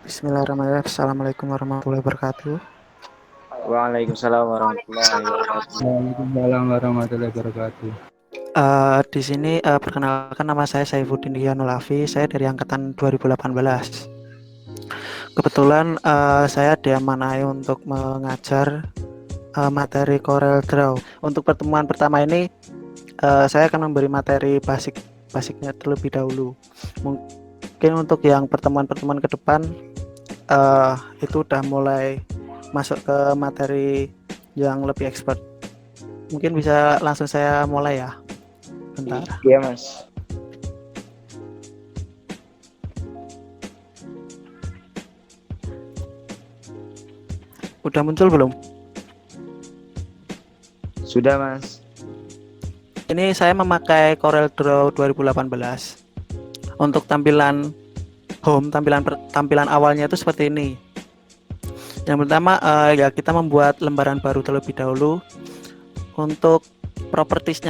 Bismillahirrahmanirrahim. Assalamualaikum warahmatullahi wabarakatuh. Waalaikumsalam warahmatullahi wabarakatuh. Waalaikumsalam warahmatullahi wabarakatuh. Di sini perkenalkan nama saya Saifuddin Hianul Afi. Saya dari angkatan 2018. Kebetulan saya diamanai untuk mengajar materi Corel Draw. Untuk pertemuan pertama ini saya akan memberi materi basicnya terlebih dahulu. Mungkin untuk yang pertemuan-pertemuan ke depan itu udah mulai masuk ke materi yang lebih expert. Mungkin bisa langsung saya mulai ya. Bentar. Iya mas. Udah muncul belum? Sudah mas. Ini saya memakai Corel Draw 2018. Untuk tampilan home, tampilan awalnya itu seperti ini. Yang pertama ya kita membuat lembaran baru terlebih dahulu. Untuk properties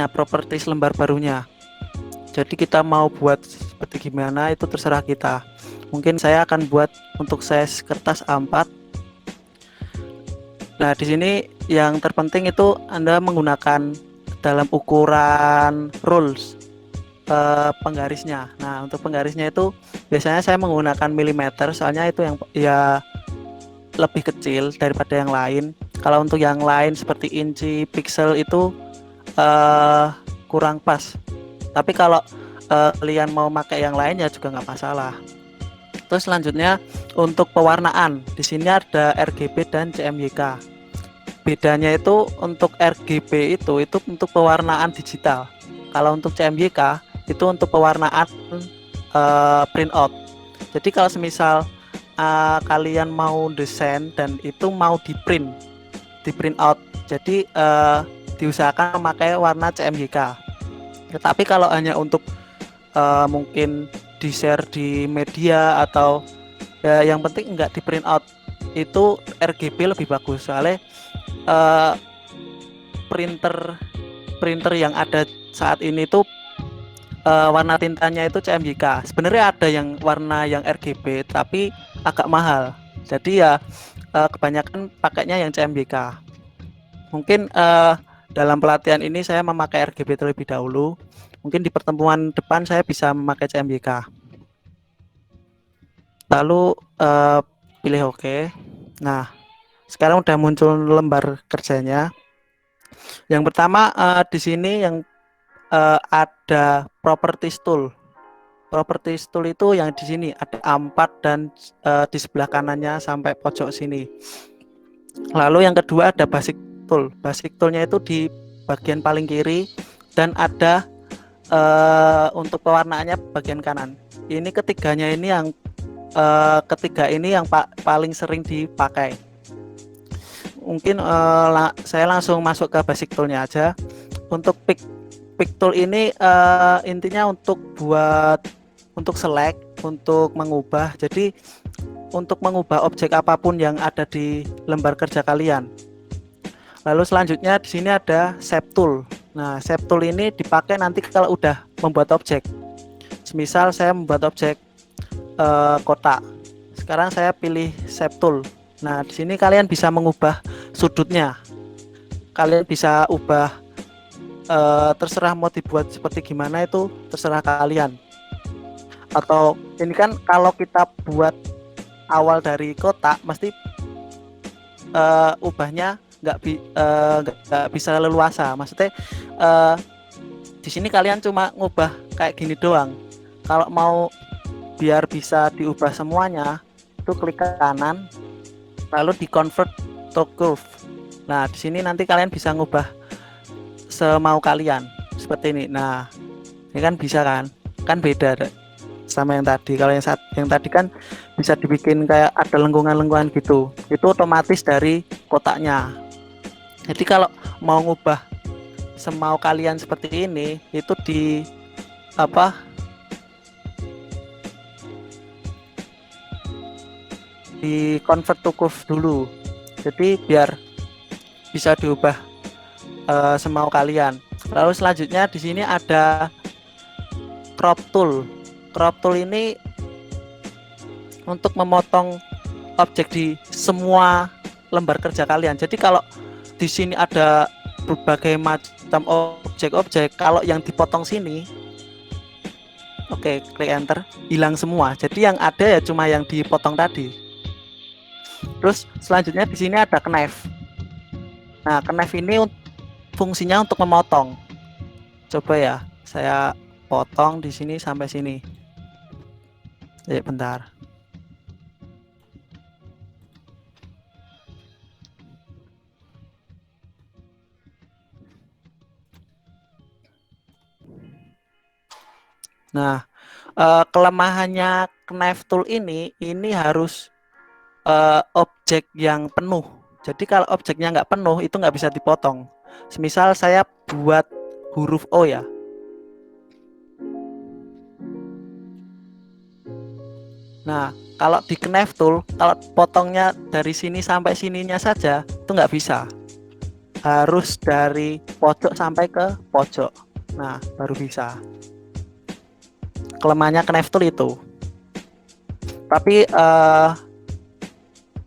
lembar barunya. Jadi kita mau buat seperti gimana itu terserah kita. Mungkin saya akan buat untuk size kertas A4. Nah, di sini yang terpenting itu Anda menggunakan dalam ukuran rules penggarisnya. Nah, untuk penggarisnya itu biasanya saya menggunakan milimeter, soalnya itu yang ya lebih kecil daripada yang lain. Kalau untuk yang lain seperti inci, pixel itu kurang pas. Tapi kalau kalian mau pakai yang lain ya juga nggak masalah. Terus selanjutnya untuk pewarnaan, di sini ada RGB dan CMYK. Bedanya itu untuk RGB itu untuk pewarnaan digital. Kalau untuk CMYK itu untuk pewarnaan print out. Jadi kalau semisal kalian mau desain dan itu mau di print out. Jadi diusahakan memakai warna CMYK. Tetapi kalau hanya untuk mungkin di share di media atau ya yang penting enggak di print out, itu RGB lebih bagus. Soalnya printer yang ada saat ini tuh warna tintanya itu CMYK. Sebenarnya ada yang warna yang RGB tapi agak mahal. Jadi ya kebanyakan pakainya yang CMYK. Mungkin dalam pelatihan ini saya memakai RGB terlebih dahulu. Mungkin di pertemuan depan saya bisa memakai CMYK. Lalu pilih OK. Nah, sekarang udah muncul lembar kerjanya. Yang pertama di sini yang ada properties tool. Properties tool itu yang di sini ada A4 dan di sebelah kanannya sampai pojok sini. Lalu yang kedua ada basic tool. Basic toolnya itu di bagian paling kiri dan ada untuk pewarnaannya bagian kanan. Ini ketiganya ini yang paling sering dipakai. Mungkin saya langsung masuk ke basic toolnya aja. Untuk pick tool ini intinya untuk select, untuk mengubah. Jadi untuk mengubah objek apapun yang ada di lembar kerja kalian. Lalu selanjutnya di sini ada shape tool. Nah, shape tool ini dipakai nanti kalau udah membuat objek. Semisal saya membuat objek kotak. Sekarang saya pilih shape tool. Nah, di sini kalian bisa mengubah sudutnya. Kalian bisa ubah terserah mau dibuat seperti gimana, itu terserah kalian. Atau ini kan kalau kita buat awal dari kotak mesti ubahnya nggak bisa leluasa. Maksudnya di sini kalian cuma ngubah kayak gini doang. Kalau mau biar bisa diubah semuanya, itu klik kanan lalu di convert to curve. Nah, di sini nanti kalian bisa ngubah semau kalian seperti ini. Nah, ini kan bisa kan beda sama yang tadi. Kalau yang tadi kan bisa dibikin kayak ada lengkungan-lengkungan gitu. Itu otomatis dari kotaknya. Jadi kalau mau ngubah semau kalian seperti ini, itu di convert to curve dulu. Jadi biar bisa diubah semau kalian. Lalu selanjutnya di sini ada crop tool. Crop tool ini untuk memotong objek di semua lembar kerja kalian. Jadi kalau di sini ada berbagai macam objek-objek, kalau yang dipotong sini, oke, klik enter, hilang semua. Jadi yang ada ya cuma yang dipotong tadi. Terus selanjutnya di sini ada knife. Nah, knife ini fungsinya untuk memotong. Coba ya, saya potong di sini sampai sini. Bentar. Nah, kelemahannya knife tool ini harus objek yang penuh. Jadi kalau objeknya nggak penuh itu nggak bisa dipotong. Semisal saya buat huruf O ya. Nah, kalau di knife tool, kalau potongnya dari sini sampai sininya saja itu nggak bisa. Harus dari pojok sampai ke pojok. Nah, baru bisa. Kelemahannya knife tool itu. Tapi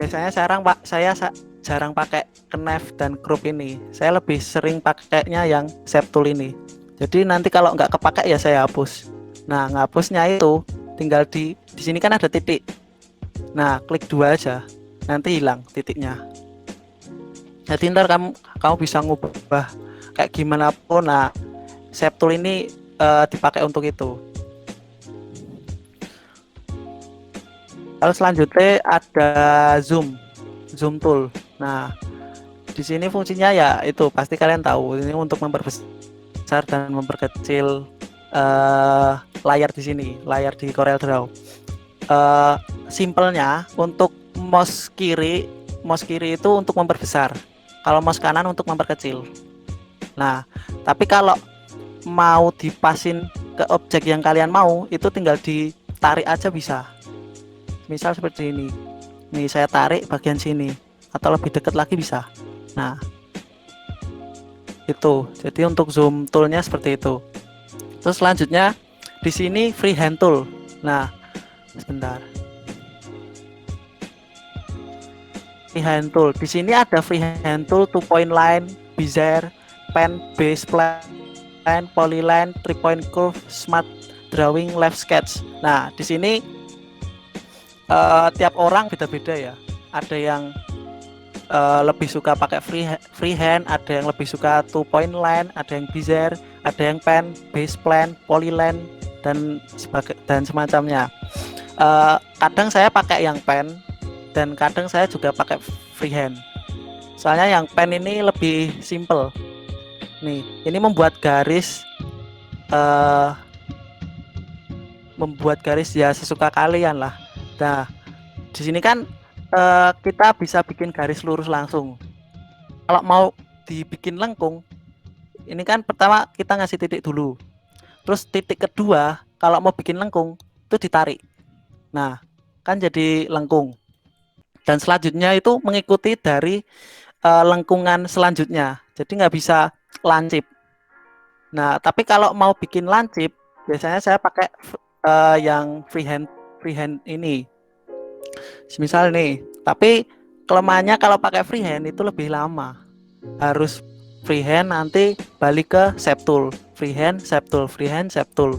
biasanya saya jarang pakai knife dan crop ini. Saya lebih sering pakainya yang shape tool ini. Jadi nanti kalau nggak kepakai ya saya hapus. Nah, ngapusnya itu tinggal di sini kan ada titik. Nah, klik 2 aja. Nanti hilang titiknya. Jadi ntar kamu bisa ngubah kayak gimana pun. Nah, shape tool ini dipakai untuk itu. Lalu selanjutnya ada zoom tool. Nah, di sini fungsinya ya itu pasti kalian tahu, ini untuk memperbesar dan memperkecil layar di sini, layar di CorelDRAW. Simpelnya untuk mouse kiri itu untuk memperbesar, kalau mouse kanan untuk memperkecil. Nah, tapi kalau mau dipasin ke objek yang kalian mau, itu tinggal ditarik aja bisa. Misal seperti ini. Nih saya tarik bagian sini atau lebih dekat lagi bisa. Nah, itu. Jadi untuk zoom toolnya seperti itu. Terus selanjutnya di sini freehand tool. Nah, sebentar. Freehand tool. Di sini ada freehand tool, 2-point line, bezier, pen, base plan, polyline, 3-point curve, smart drawing, left sketch. Nah, di sini tiap orang beda-beda ya. Ada yang lebih suka pakai freehand, ada yang lebih suka 2-point line, ada yang bezier, ada yang pen, base plan, polyline dan semacamnya. Kadang saya pakai yang pen dan kadang saya juga pakai freehand. Soalnya yang pen ini lebih simple. Nih, ini membuat garis ya sesuka kalian lah. Nah, di sini kan kita bisa bikin garis lurus langsung. Kalau mau dibikin lengkung, ini kan pertama kita ngasih titik dulu. Terus titik kedua, kalau mau bikin lengkung, itu ditarik. Nah, kan jadi lengkung. Dan selanjutnya itu mengikuti dari lengkungan selanjutnya. Jadi nggak bisa lancip. Nah, tapi kalau mau bikin lancip, biasanya saya pakai yang freehand ini. Misal nih, tapi kelemahannya kalau pakai freehand itu lebih lama. Harus freehand nanti balik ke shape tool, freehand, shape tool, freehand, shape tool.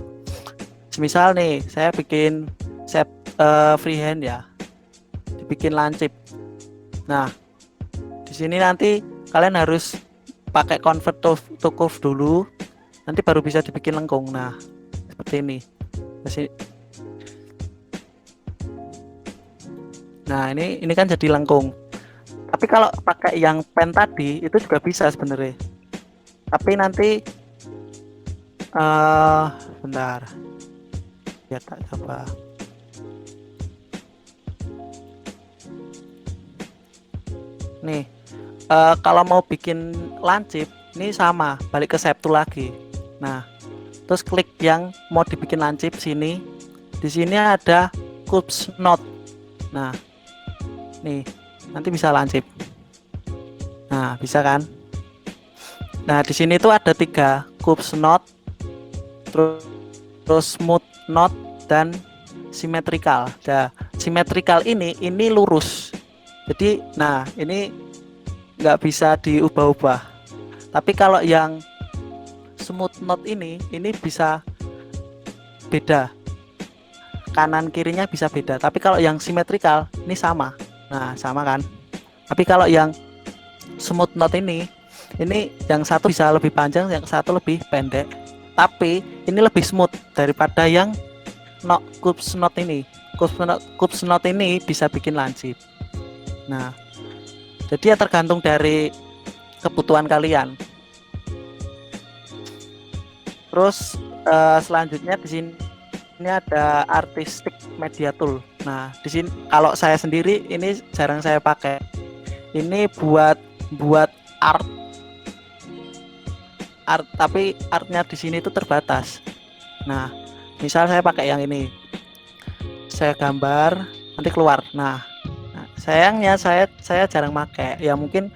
Misal nih, saya bikin shape freehand ya, dibikin lancip. Nah, di sini nanti kalian harus pakai convert to curve dulu, nanti baru bisa dibikin lengkung. Nah, seperti ini. Nah, ini kan jadi lengkung. Tapi kalau pakai yang pen tadi itu juga bisa sebenarnya. Tapi nanti bentar. Ya tak coba. Nih, kalau mau bikin lancip, ini sama, balik ke shape tool lagi. Nah, terus klik yang mau dibikin lancip sini. Di sini ada curves knot. Nah, nih, nanti bisa lancip. Nah, bisa kan? Nah, di sini tuh ada 3, curves knot, terus smooth knot dan symmetrical. Nah, symmetrical ini lurus. Jadi, nah ini nggak bisa diubah-ubah. Tapi kalau yang smooth knot ini bisa beda. Kanan kirinya bisa beda. Tapi kalau yang symmetrical ini sama. Nah, sama kan? Tapi kalau yang smooth knot ini yang satu bisa lebih panjang, yang satu lebih pendek. Tapi ini lebih smooth daripada yang Coops knot ini. Coops knot ini bisa bikin lancip. Nah, jadi ya tergantung dari kebutuhan kalian. Terus selanjutnya di sini ada artistic media tool. Nah, di sini kalau saya sendiri ini jarang saya pakai. Ini buat art, tapi artnya di sini itu terbatas. Nah, misal saya pakai yang ini, saya gambar nanti keluar. Nah sayangnya saya jarang pakai. Ya mungkin,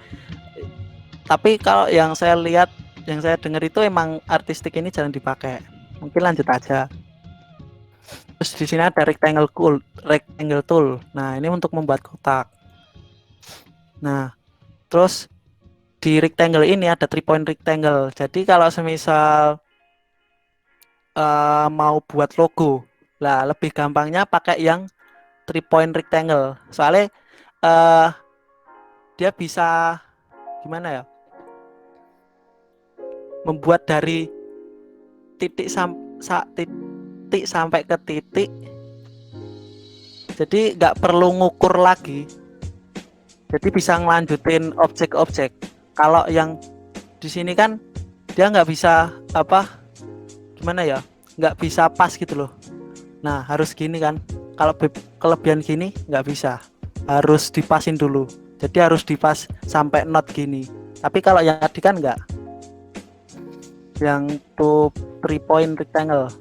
tapi kalau yang saya lihat, yang saya dengar itu emang artistik ini jarang dipakai. Mungkin lanjut aja. Terus di sini ada rectangle tool. Nah, ini untuk membuat kotak. Nah, terus di rectangle ini ada 3 point rectangle. Jadi kalau semisal mau buat logo, lah lebih gampangnya pakai yang 3 point rectangle. Soalnya dia bisa gimana ya? Membuat dari titik sampai ke titik. Jadi nggak perlu ngukur lagi. Jadi bisa ngelanjutin objek-objek. Kalau yang di sini kan dia nggak bisa gimana ya? Nggak bisa pas gitu loh. Nah, harus gini kan. Kalau kelebihan gini nggak bisa, harus dipasin dulu. Jadi harus dipas sampai knot gini. Tapi kalau yang tadi kan nggak. Yang 3 point rectangle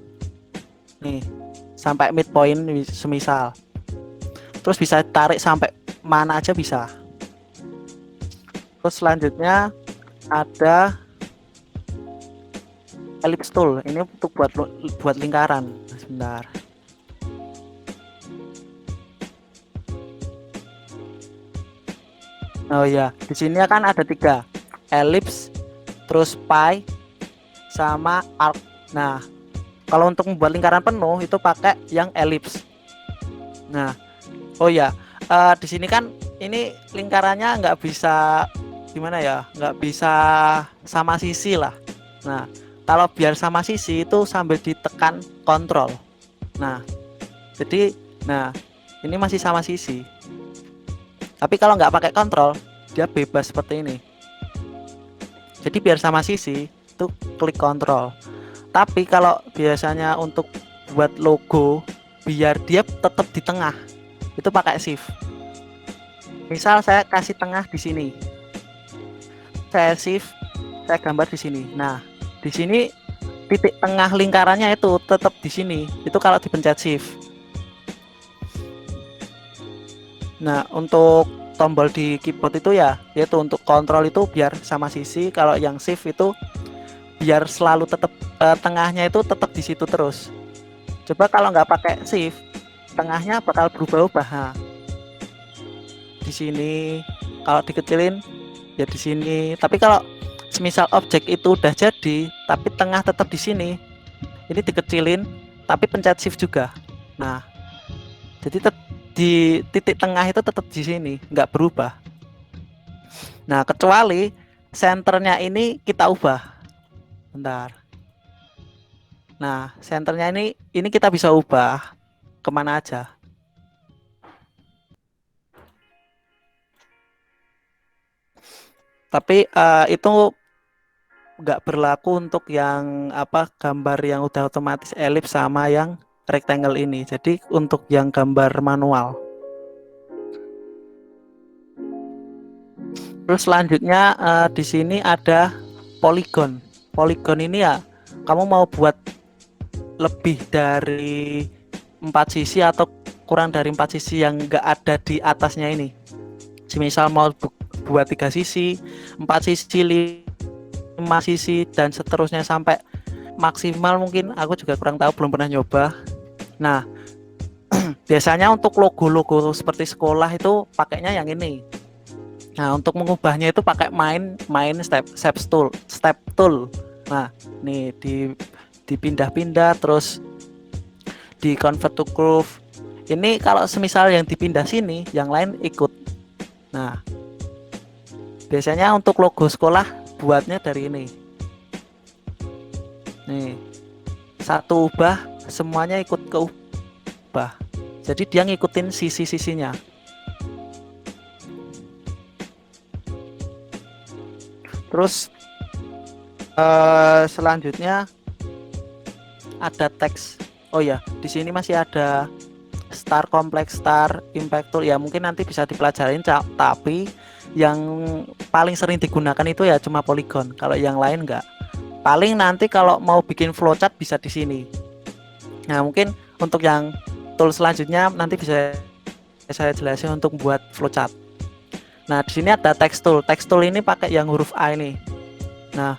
nih sampai midpoint semisal. Terus bisa tarik sampai mana aja bisa. Terus selanjutnya ada ellipse tool. Ini untuk buat lingkaran. Sebentar. Oh ya, di sini kan ada 3, ellipse, terus pie, sama arc. Nah, kalau untuk membuat lingkaran penuh itu pakai yang ellipse. Nah, oh ya, di sini kan ini lingkarannya nggak bisa gimana ya, nggak bisa sama sisi lah. Nah, kalau biar sama sisi itu sambil ditekan kontrol. Nah, jadi, ini masih sama sisi. Tapi kalau nggak pakai kontrol, dia bebas seperti ini. Jadi biar sama sisi itu klik kontrol. Tapi kalau biasanya untuk buat logo, biar dia tetap di tengah, itu pakai shift. Misal saya kasih tengah di sini, saya shift, saya gambar di sini. Nah, di sini titik tengah lingkarannya itu tetap di sini. Itu kalau dipencet shift. Nah, untuk tombol di keyboard itu yaitu untuk kontrol itu biar sama sisi. Kalau yang shift itu biar selalu tetap tengahnya itu tetap di situ terus. Coba kalau nggak pakai shift, tengahnya bakal berubah-ubah. Nah, di sini kalau dikecilin ya di sini. Tapi kalau semisal objek itu udah jadi, tapi tengah tetap di sini, ini dikecilin, tapi pencet shift juga. Nah, jadi di titik tengah itu tetap di sini, nggak berubah. Nah, kecuali senternya ini kita ubah. Bentar. Nah, senternya ini kita bisa ubah kemana aja. Tapi itu nggak berlaku untuk yang gambar yang udah otomatis ellipse sama yang rectangle ini. Jadi untuk yang gambar manual. Terus selanjutnya di sini ada polygon. Polygon ini kamu mau buat lebih dari 4 sisi atau kurang dari 4 sisi yang nggak ada di atasnya ini. Misal mau buat 3 sisi, 4 sisi, 5 sisi, dan seterusnya sampai maksimal, mungkin aku juga kurang tahu, belum pernah nyoba. Nah, Biasanya untuk logo-logo seperti sekolah itu pakainya yang ini. Nah, untuk mengubahnya itu pakai main step tool. Nah, nih dipindah-pindah terus di convert to groove. Ini kalau semisal yang dipindah sini, yang lain ikut. Nah, biasanya untuk logo sekolah buatnya dari ini. Nih, satu ubah, semuanya ikut ke ubah. Jadi dia ngikutin sisi-sisinya. Terus selanjutnya ada teks. Oh ya, di sini masih ada star, complex star, impact tool. Ya mungkin nanti bisa dipelajarin, tapi yang paling sering digunakan itu ya cuma polygon. Kalau yang lain enggak. Paling nanti kalau mau bikin flowchart bisa di sini. Nah, mungkin untuk yang tool selanjutnya nanti bisa saya jelasin untuk buat flowchart. Nah, di sini ada text tool. Text tool ini pakai yang huruf A ini. Nah,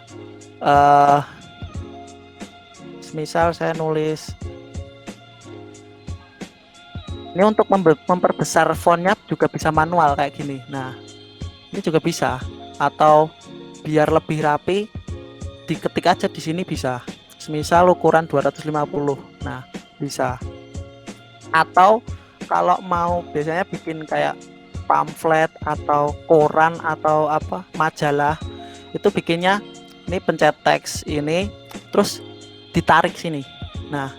misal saya nulis ini untuk memperbesar fontnya juga bisa manual kayak gini. Nah, ini juga bisa. Atau biar lebih rapi, diketik aja di sini bisa. Misal ukuran 250. Nah, bisa. Atau kalau mau biasanya bikin kayak pamflet atau koran atau apa majalah, itu bikinnya ini pencet teks ini terus ditarik sini. Nah,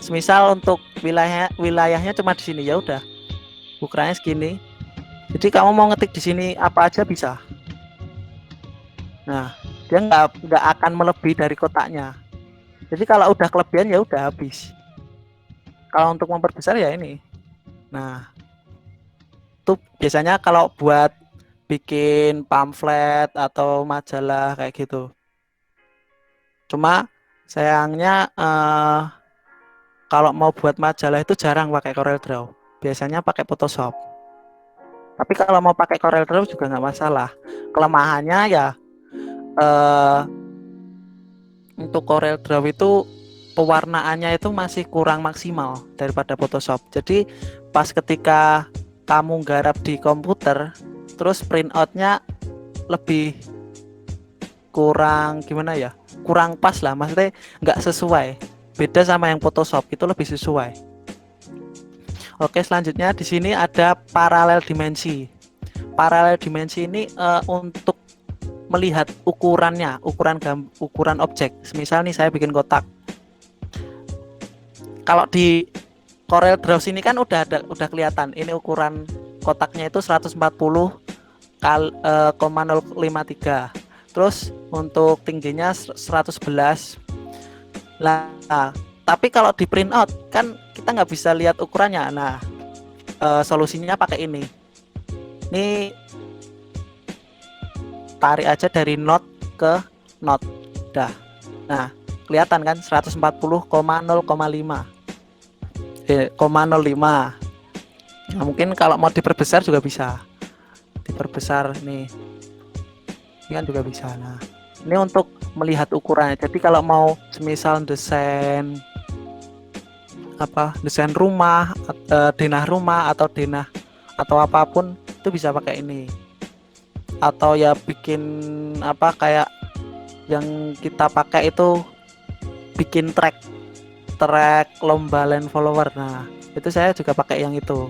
semisal untuk wilayahnya cuma di sini, ya udah ukurannya segini. Jadi kamu mau ngetik di sini apa aja bisa. Nah, dia nggak akan melebihi dari kotaknya. Jadi kalau udah kelebihan ya udah habis. Kalau untuk memperbesar ya ini. Nah, itu biasanya kalau buat bikin pamflet atau majalah kayak gitu. Cuma sayangnya kalau mau buat majalah itu jarang pakai CorelDRAW. Biasanya pakai Photoshop. Tapi kalau mau pakai CorelDRAW juga nggak masalah. Kelemahannya ya untuk CorelDRAW itu pewarnaannya itu masih kurang maksimal daripada Photoshop. Jadi pas ketika kamu garap di komputer, terus print outnya lebih kurang gimana ya? Kurang pas lah, maksudnya nggak sesuai. Beda sama yang Photoshop, itu lebih sesuai. Oke, selanjutnya di sini ada paralel dimensi. Paralel dimensi ini untuk melihat ukurannya, ukuran objek. Misal nih saya bikin kotak. Kalau di CorelDRAW sini kan udah kelihatan ini ukuran kotaknya itu 140,053. Terus untuk tingginya 111. Nah, tapi kalau di print out kan kita nggak bisa lihat ukurannya. Nah, solusinya pakai ini. Ini tarik aja dari not ke not. Dah. Nah, kelihatan kan 140,0,5. 0,05. Nah, mungkin kalau mau diperbesar juga bisa. Diperbesar nih. Ini kan juga bisa. Nah, ini untuk melihat ukurannya. Jadi kalau mau semisal desain rumah, denah rumah atau denah atau apapun itu bisa pakai ini. Atau ya bikin kayak yang kita pakai itu bikin track lomba land follower. Nah, itu saya juga pakai yang itu.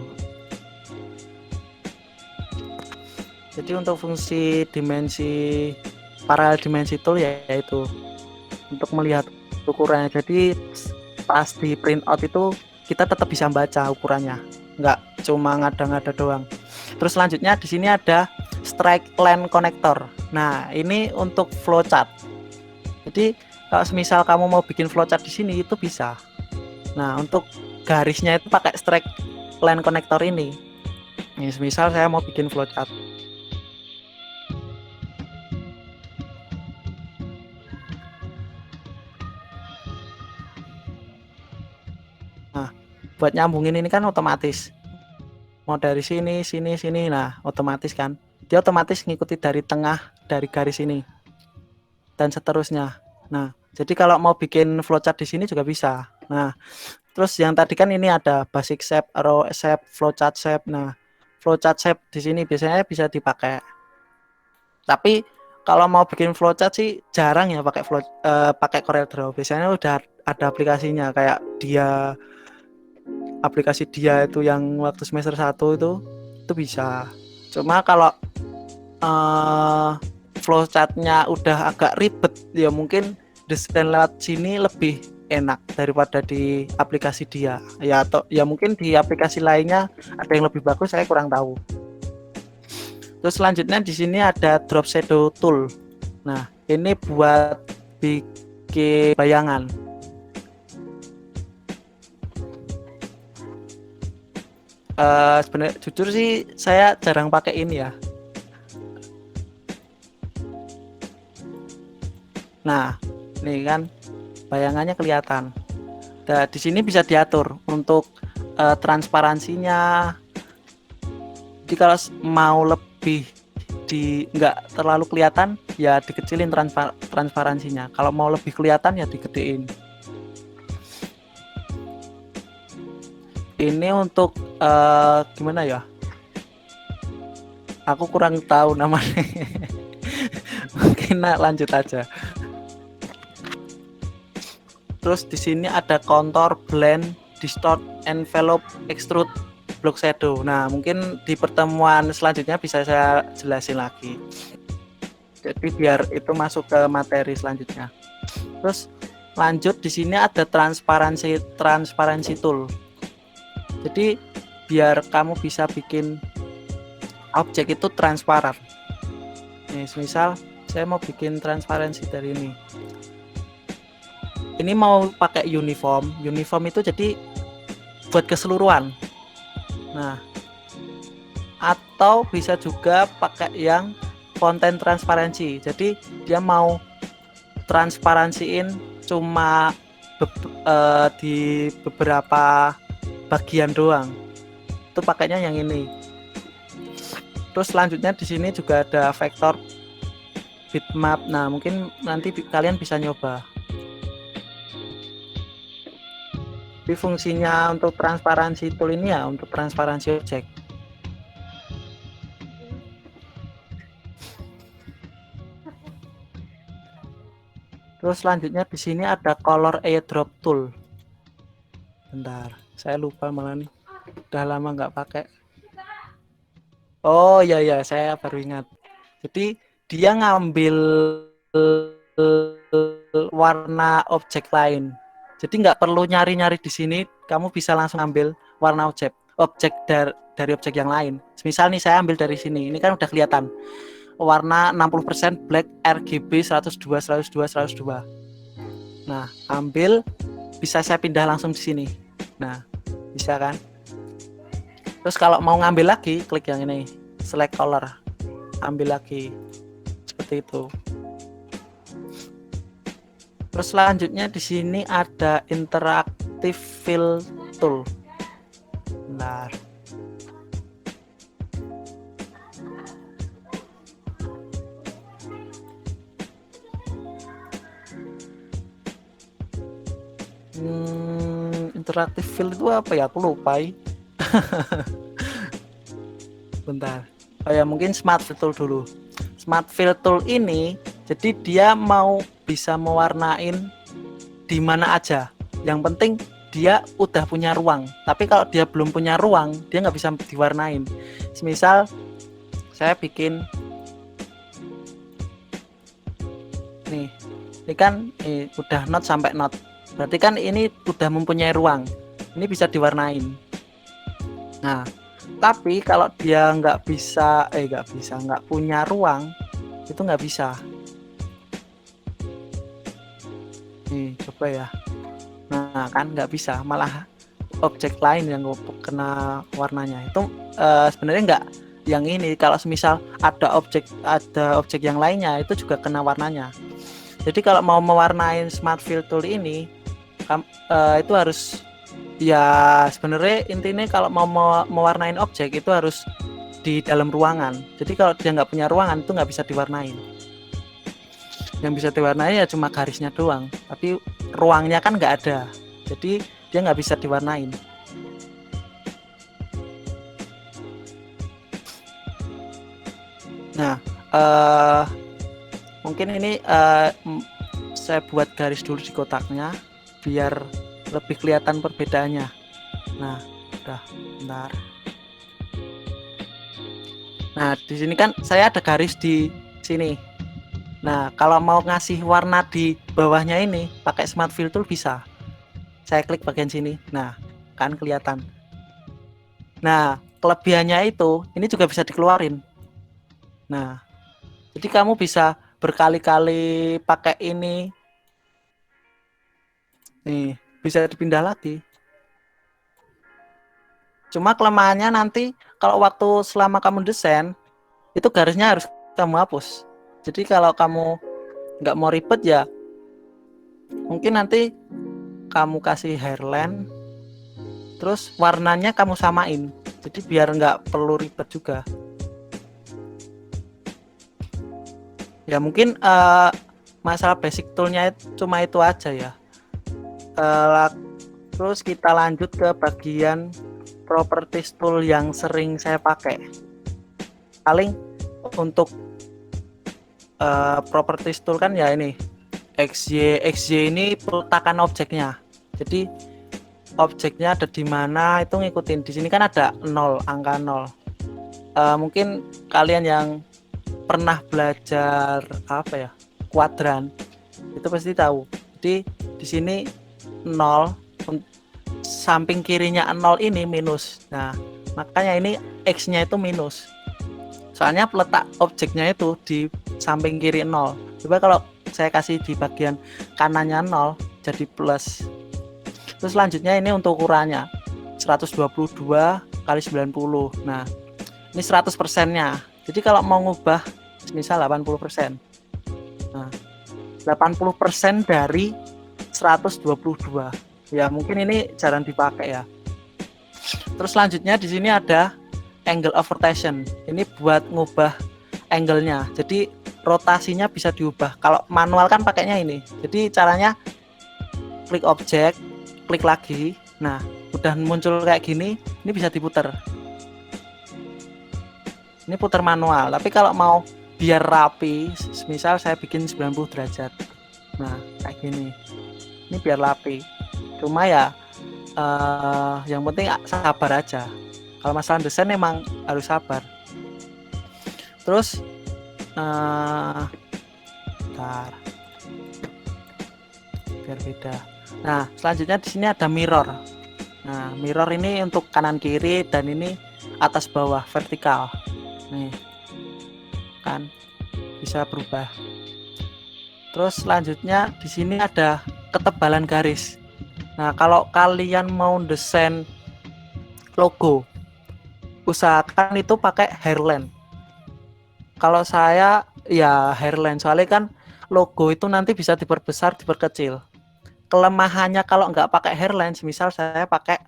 Jadi untuk fungsi dimensi paralel dimensi tool yaitu untuk melihat ukurannya. Jadi pas di print out itu kita tetap bisa baca ukurannya, nggak cuma ngada-ngada doang. Terus selanjutnya di sini ada strike line connector. Nah, ini untuk flowchart. Jadi kalau misal kamu mau bikin flowchart di sini itu bisa. Nah, untuk garisnya itu pakai strike line connector ini. Nih, misal saya mau bikin flowchart. Nah, buat nyambungin ini kan otomatis. Mau dari sini. Nah, otomatis kan. Dia otomatis ngikuti dari tengah dari garis ini. Dan seterusnya. Nah, jadi kalau mau bikin flowchart di sini juga bisa. Nah, Terus yang tadi kan ini ada basic shape, row shape, flowchart shape. Nah, flowchart shape di sini biasanya bisa dipakai. Tapi kalau mau bikin flowchart sih jarang ya pakai CorelDRAW. Biasanya udah ada aplikasinya kayak aplikasi dia itu yang waktu semester 1 itu bisa. Cuma kalau flowchartnya udah agak ribet ya mungkin desain lewat sini lebih enak daripada di aplikasi dia ya, atau ya mungkin di aplikasi lainnya ada yang lebih bagus, saya kurang tahu. Terus selanjutnya di sini ada drop shadow tool. Nah ini buat bikin bayangan. Sebenarnya jujur sih saya jarang pakai ini ya. Nah, nih kan bayangannya kelihatan. Nah, di sini bisa diatur untuk transparansinya. Jadi kalau mau lebih nggak terlalu kelihatan, ya dikecilin transparansinya. Kalau mau lebih kelihatan ya digedein. Ini untuk gimana ya? Aku kurang tahu namanya. Mungkin lanjut aja. Terus di sini ada contour, blend, distort, envelope, extrude, block shadow. Nah, mungkin di pertemuan selanjutnya bisa saya jelasin lagi. Jadi biar itu masuk ke materi selanjutnya. Terus lanjut di sini ada transparansi tool. Jadi biar kamu bisa bikin objek itu transparan. Nih, misal saya mau bikin transparansi dari ini. Ini mau pakai uniform itu jadi buat keseluruhan. Nah, atau bisa juga pakai yang konten transparansi. Jadi dia mau transparansiin cuma di beberapa bagian doang. Itu pakainya yang ini. Terus selanjutnya di sini juga ada vektor bitmap. Nah, mungkin nanti kalian bisa nyoba. Tapi fungsinya untuk transparansi tool ini ya untuk transparansi objek. Terus selanjutnya di sini ada color airdrop tool. Bentar, saya lupa malah nih. Udah lama nggak pakai. Oh ya ya, saya baru ingat. Jadi dia ngambil warna objek lain. Jadi nggak perlu nyari-nyari di sini, kamu bisa langsung ambil warna objek dari objek yang lain. Misal nih saya ambil dari sini, ini kan udah kelihatan warna 60% black RGB 102 102 102. Nah, ambil, bisa saya pindah langsung di sini. Nah, bisa kan? Terus kalau mau ngambil lagi, klik yang ini, select color, ambil lagi, seperti itu. Terus selanjutnya di sini ada interactive fill tool. Bentar. Interactive fill itu apa ya? Aku lupa. Bentar. Oh ya, mungkin smart fill tool dulu. Smart fill tool ini jadi dia mau bisa mewarnain di mana aja. Yang penting dia udah punya ruang. Tapi kalau dia belum punya ruang, dia nggak bisa diwarnain. Misal saya bikin nih, ini kan udah not sampai not. Berarti kan ini udah mempunyai ruang. Ini bisa diwarnain. Nah, tapi kalau dia nggak punya ruang, itu nggak bisa. Nih, coba ya. Nah, kan nggak bisa, malah objek lain yang kena warnanya. Itu sebenarnya nggak yang ini. Kalau semisal ada objek yang lainnya, itu juga kena warnanya. Jadi kalau mau mewarnain smart fill tool ini, itu harus ya sebenarnya intinya kalau mau mewarnain objek itu harus di dalam ruangan. Jadi kalau dia nggak punya ruangan itu nggak bisa diwarnain. Yang bisa diwarnai ya cuma garisnya doang, tapi ruangnya kan nggak ada. Jadi dia nggak bisa diwarnain. Nah, mungkin ini saya buat garis dulu di kotaknya biar lebih kelihatan perbedaannya. Nah, udah, bentar. Nah, di sini kan saya ada garis di sini. Nah, kalau mau ngasih warna di bawahnya ini pakai Smart Fill Tool bisa. Saya klik bagian sini. Nah, kan kelihatan. Nah, kelebihannya itu ini juga bisa dikeluarin. Nah, jadi kamu bisa berkali-kali pakai ini. Nih, bisa dipindah lagi. Cuma kelemahannya nanti kalau waktu selama kamu desain itu garisnya harus kamu hapus. Jadi kalau kamu nggak mau ribet ya mungkin nanti kamu kasih hairline terus warnanya kamu samain. Jadi biar nggak perlu ribet juga. Ya mungkin masalah basic toolnya cuma itu aja ya. Terus kita lanjut ke bagian properties tool yang sering saya pakai. Paling untuk properties tool kan ya ini XY ini peletakan objeknya. Jadi objeknya ada di mana itu ngikutin. Di sini kan ada 0, angka 0. Mungkin kalian yang pernah belajar apa ya kuadran itu pasti tahu. Jadi di sini 0, samping kirinya 0 ini minus. Nah makanya ini X-nya itu minus. Soalnya letak objeknya itu di samping kiri 0. Coba kalau saya kasih di bagian kanannya 0 jadi plus. Terus selanjutnya ini untuk ukurannya 122 kali 90. Nah ini 100% nya. Jadi kalau mau ngubah misal 80%. Nah 80% dari 122. Ya mungkin ini jarang dipakai ya. Terus selanjutnya di sini ada angle of rotation. Ini buat ngubah angle-nya. Jadi rotasinya bisa diubah. Kalau manual kan pakainya ini. Jadi caranya klik objek, klik lagi. Nah, udah muncul kayak gini, ini bisa diputar. Ini putar manual. Tapi kalau mau biar rapi, misal saya bikin 90 derajat. Nah, kayak gini. Ini biar rapi. Cuma ya yang penting sabar aja. Kalau masalah desain emang harus sabar. Terus bentar. Biar beda. Nah, selanjutnya di sini ada mirror. Nah, mirror ini untuk kanan kiri dan ini atas bawah vertikal. Nih. Kan bisa berubah. Terus selanjutnya di sini ada ketebalan garis. Nah, kalau kalian mau desain logo, usahakan itu pakai hairline. Kalau saya ya hairline, soalnya kan logo itu nanti bisa diperbesar, diperkecil. Kelemahannya kalau nggak pakai hairline, misal saya pakai,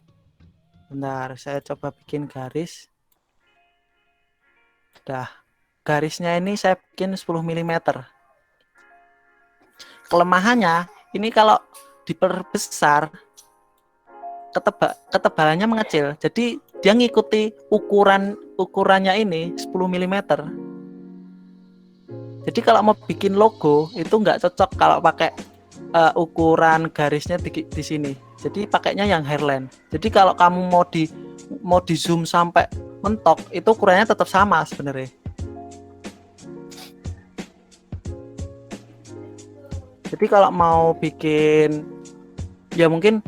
bentar, saya coba bikin garis. Udah, garisnya ini saya bikin 10 mm. Kelemahannya, ini kalau diperbesar, ketebalannya mengecil. Jadi dia ngikuti ukurannya ini 10 mm. Jadi kalau mau bikin logo itu nggak cocok kalau pakai ukuran garisnya di sini. Jadi pakainya yang hairline. Jadi kalau kamu mau di zoom sampai mentok itu ukurannya tetap sama sebenarnya. Jadi kalau mau bikin ya mungkin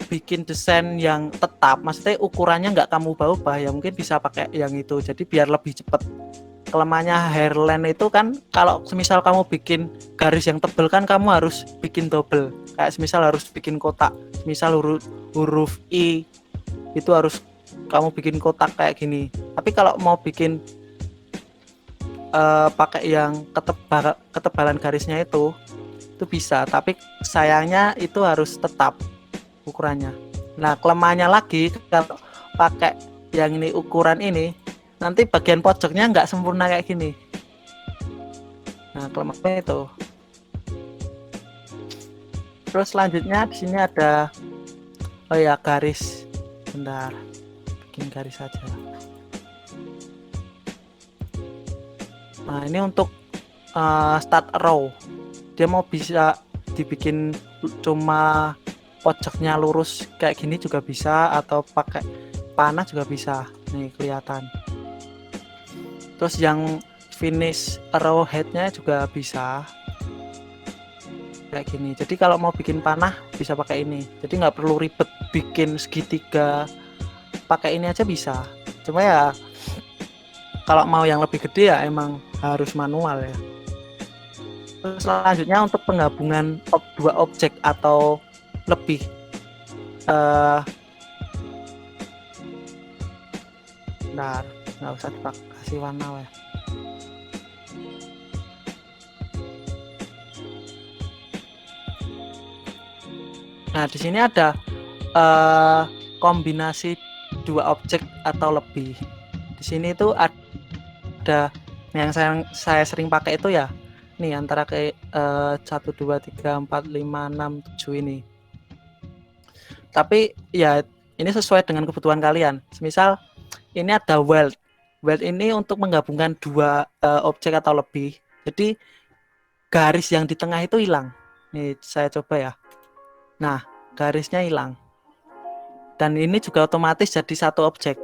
bikin desain yang tetap, maksudnya ukurannya nggak kamu ubah-ubah ya mungkin bisa pakai yang itu. Jadi biar lebih cepat. Kelemahannya hairline itu kan kalau semisal kamu bikin garis yang tebal kan kamu harus bikin double. Kayak semisal harus bikin kotak. Misal huruf I itu harus kamu bikin kotak kayak gini. Tapi kalau mau bikin pakai yang ketebalan garisnya itu bisa, tapi sayangnya itu harus tetap ukurannya. Nah, kelemahannya lagi kalau pakai yang ini ukuran ini, nanti bagian pojoknya nggak sempurna kayak gini. Nah, kelemahannya itu. Terus selanjutnya di sini ada garis. Bentar, bikin garis saja. Nah, ini untuk start row. Dia mau bisa dibikin cuma pojoknya lurus kayak gini juga bisa, atau pakai panah juga bisa. Nih kelihatan. Terus yang finish row headnya juga bisa kayak gini. Jadi kalau mau bikin panah bisa pakai ini. Jadi nggak perlu ribet bikin segitiga, pakai ini aja bisa. Cuma ya kalau mau yang lebih gede ya emang harus manual ya. Terus selanjutnya untuk penggabungan dua objek atau lebih, bentar, nggak usah dikasih warna ya. Nah, di sini ada kombinasi dua objek atau lebih. Di sini itu ada yang saya sering pakai itu ya. Nih antara kayak 1 2 3 4 5 6 7 ini. Tapi ya ini sesuai dengan kebutuhan kalian. Misal ini ada weld. Weld ini untuk menggabungkan dua objek atau lebih. Jadi garis yang di tengah itu hilang. Nih saya coba ya. Nah, garisnya hilang. Dan ini juga otomatis jadi satu objek.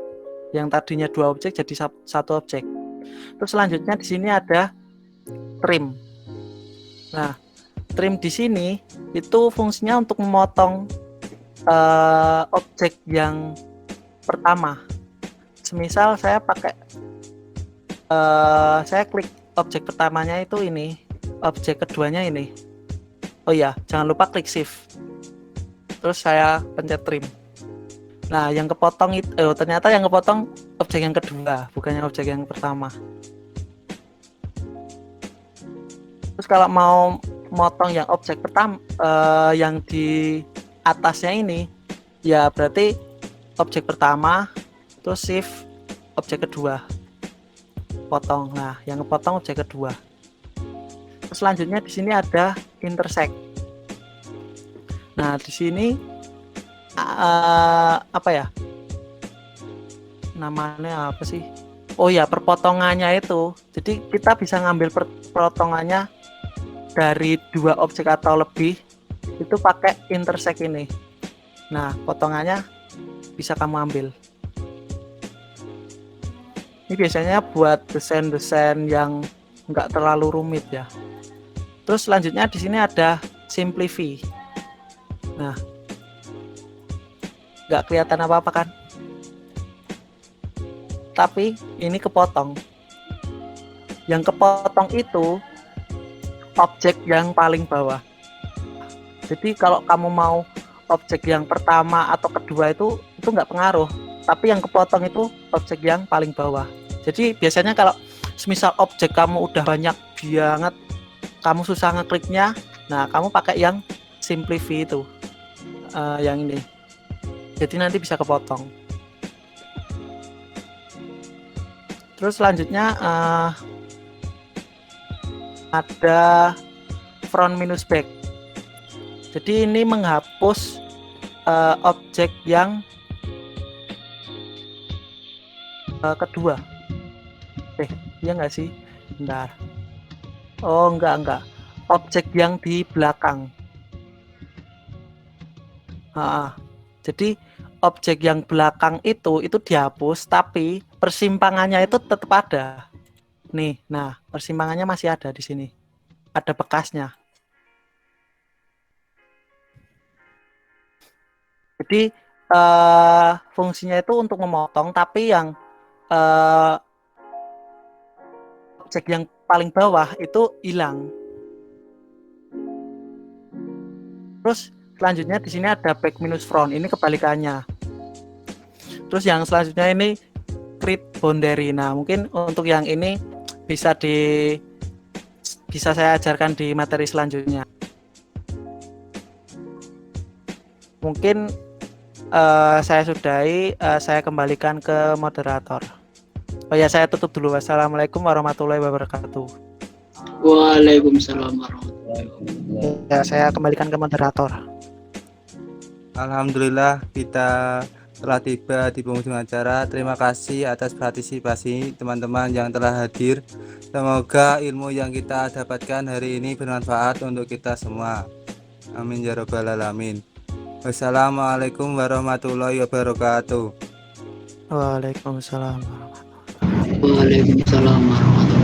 Yang tadinya dua objek jadi satu objek. Terus selanjutnya di sini ada trim. Nah, trim di sini itu fungsinya untuk memotong objek yang pertama. Semisal saya pakai saya klik objek pertamanya itu ini, objek keduanya ini. Oh iya, jangan lupa klik shift. Terus saya pencet trim. Nah, yang kepotong itu ternyata yang kepotong objek yang kedua, bukannya objek yang pertama. Terus kalau mau motong yang objek pertama, yang di atasnya ini, ya berarti objek pertama, terus shift objek kedua, potong. Nah, yang kepotong objek kedua. Terus selanjutnya di sini ada intersect. Nah, di sini apa ya? Namanya apa sih? Oh ya, perpotongannya itu. Jadi kita bisa ngambil perpotongannya dari dua objek atau lebih itu pakai intersect ini. Nah, potongannya bisa kamu ambil. Ini biasanya buat desain-desain yang nggak terlalu rumit ya. Terus selanjutnya di sini ada simplify. Nah, nggak kelihatan apa-apa kan? Tapi ini kepotong. Yang kepotong itu objek yang paling bawah. Jadi kalau kamu mau objek yang pertama atau kedua itu nggak pengaruh. Tapi yang kepotong itu objek yang paling bawah. Jadi biasanya kalau semisal objek kamu udah banyak banget, kamu susah ngekliknya, nah kamu pakai yang simplify itu, yang ini. Jadi nanti bisa kepotong. Terus selanjutnya ada front minus back. Jadi ini menghapus objek yang kedua. Iya nggak sih? Bentar. Oh enggak. Objek yang di belakang. Jadi objek yang belakang itu dihapus, tapi persimpangannya itu tetap ada. Nih, nah persimpangannya masih ada di sini. Ada bekasnya. Jadi fungsinya itu untuk memotong, tapi yang objek yang paling bawah itu hilang. Terus selanjutnya di sini ada back minus front, ini kebalikannya. Terus yang selanjutnya ini create boundary. Nah, mungkin untuk yang ini bisa saya ajarkan di materi selanjutnya. Mungkin saya sudahi, saya kembalikan ke moderator. Oh ya, saya tutup dulu. Wassalamualaikum warahmatullahi wabarakatuh. Waalaikumsalam warahmatullahi wabarakatuh. Ya, saya kembalikan ke moderator. Alhamdulillah kita telah tiba di penghujung acara. Terima kasih atas partisipasi teman-teman yang telah hadir. Semoga ilmu yang kita dapatkan hari ini bermanfaat untuk kita semua. Amin ya rabbal alamin. Wassalamualaikum warahmatullahi wabarakatuh. Waalaikumsalam. Waalaikumsalam warahmatullahi